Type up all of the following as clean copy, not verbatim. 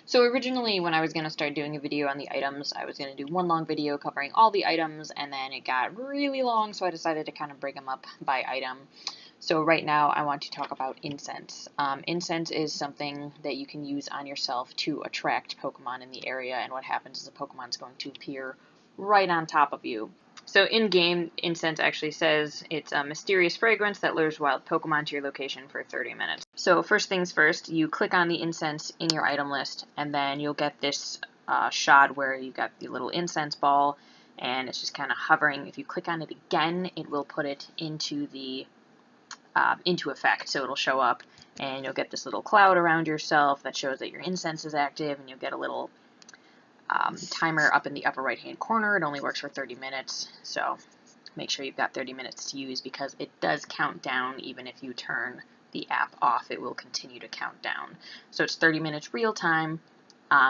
So originally when I was going to start doing a video on the items, I was going to do one long video covering all the items, and then it got really long, so I decided to kind of break them up by item. So right now I want to talk about incense. Incense is something that you can use on yourself to attract Pokemon in the area, and what happens is a Pokemon is going to appear right on top of you. So in-game, incense actually says it's a mysterious fragrance that lures wild Pokemon to your location for 30 minutes. So first things first, you click on the incense in your item list, and then you'll get this shot where you got the little incense ball, and it's just kind of hovering. If you click on it again, it will put it into the into effect, so it'll show up, and you'll get this little cloud around yourself that shows that your incense is active, and you'll get a little timer up in the upper right hand corner. It only works for 30 minutes, so make sure you've got 30 minutes to use, because it does count down. Even if you turn the app off, it will continue to count down. So it's 30 minutes real time.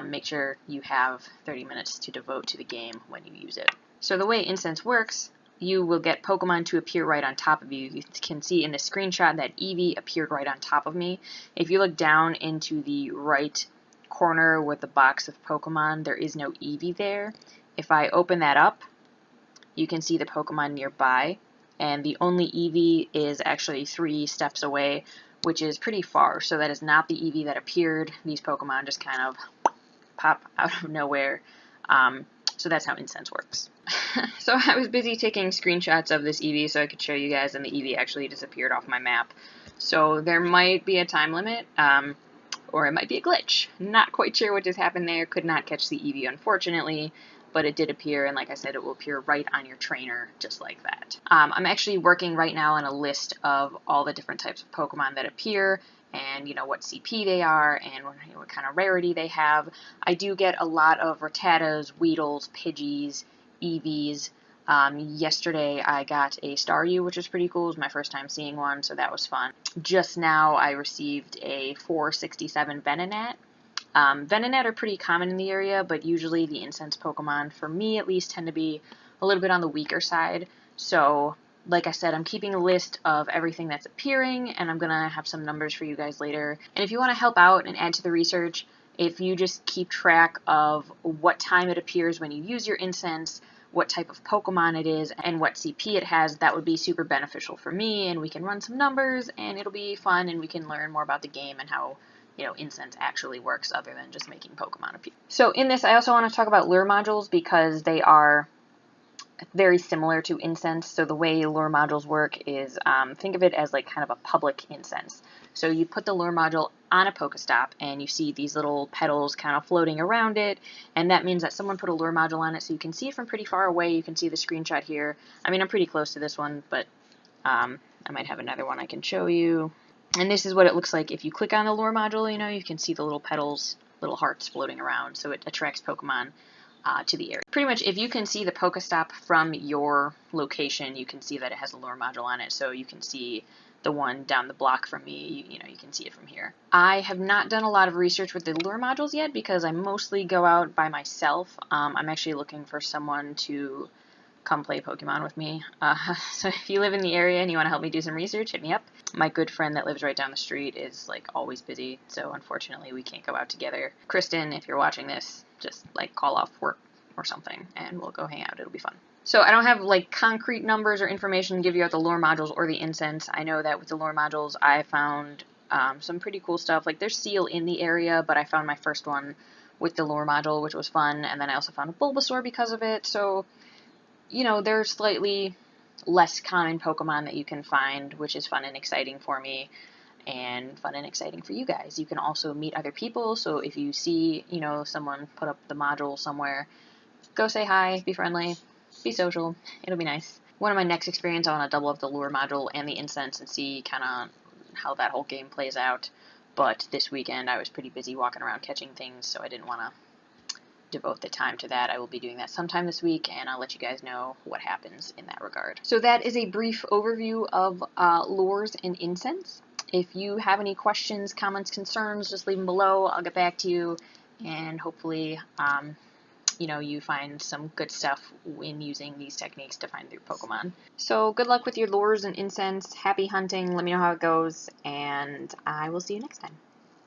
Make sure you have 30 minutes to devote to the game when you use it. So the way incense works, you will get Pokemon to appear right on top of you. You can see in the screenshot that Eevee appeared right on top of me. If you look down into the right corner with the box of Pokemon, there is no Eevee there. If I open that up, you can see the Pokemon nearby, and the only Eevee is actually 3 steps away, which is pretty far, so that is not the Eevee that appeared. These Pokemon just kind of pop out of nowhere. So that's how incense works. So I was busy taking screenshots of this Eevee so I could show you guys, and the Eevee actually disappeared off my map. So there might be a time limit, or it might be a glitch. Not quite sure what just happened there. Could not catch the Eevee, unfortunately, but it did appear, and like I said, it will appear right on your trainer, just like that. I'm actually working right now on a list of all the different types of Pokemon that appear, and what CP they are, and what kind of rarity they have. I do get a lot of Rattatas, Weedles, Pidgeys, Eevees. Yesterday I got a Staryu, which was pretty cool. It was my first time seeing one, so that was fun. Just now I received a 467 Venonat. Venonat are pretty common in the area, but usually the incense Pokemon, for me at least, tend to be a little bit on the weaker side. So, like I said, I'm keeping a list of everything that's appearing, and I'm going to have some numbers for you guys later. And if you want to help out and add to the research, if you just keep track of what time it appears when you use your incense, what type of Pokemon it is, and what CP it has, that would be super beneficial for me, and we can run some numbers, and it'll be fun, and we can learn more about the game and how incense actually works other than just making Pokemon appear. So in this, I also want to talk about lure modules, because they are very similar to incense. So the way lure modules work is, think of it as like kind of a public incense. So you put the lure module on a Pokestop, and you see these little petals kind of floating around it, and that means that someone put a lure module on it, so you can see it from pretty far away. You can see the screenshot here. I mean, I'm pretty close to this one, but I might have another one I can show you. And this is what it looks like if you click on the lure module. You can see the little petals, little hearts floating around, so it attracts Pokemon to the area. Pretty much, if you can see the Pokestop from your location, you can see that it has a lure module on it, so you can see the one down the block from me, you can see it from here. I have not done a lot of research with the lure modules yet, because I mostly go out by myself. I'm actually looking for someone to come play Pokemon with me. So if you live in the area and you want to help me do some research, hit me up. My good friend that lives right down the street is like always busy, so unfortunately we can't go out together. Kristen, if you're watching this, just like call off work or something and we'll go hang out. It'll be fun. So I don't have like concrete numbers or information to give you about the lure modules or the incense. I know that with the lure modules I found some pretty cool stuff. Like there's Seal in the area, but I found my first one with the lure module, which was fun, and then I also found a Bulbasaur because of it. So there's slightly less common Pokemon that you can find, which is fun and exciting for me, and fun and exciting for you guys. You can also meet other people, so if you see, someone put up the module somewhere, go say hi, be friendly, be social, it'll be nice. One of my next experience, I want to double up the lure module and the incense and see kind of how that whole game plays out, but this weekend I was pretty busy walking around catching things, so I didn't want to devote the time to that. I will be doing that sometime this week, and I'll let you guys know what happens in that regard. So that is a brief overview of lures and incense. If you have any questions, comments, concerns, just leave them below. I'll get back to you, and hopefully you find some good stuff in using these techniques to find your Pokemon. So good luck with your lures and incense. Happy hunting. Let me know how it goes, and I will see you next time.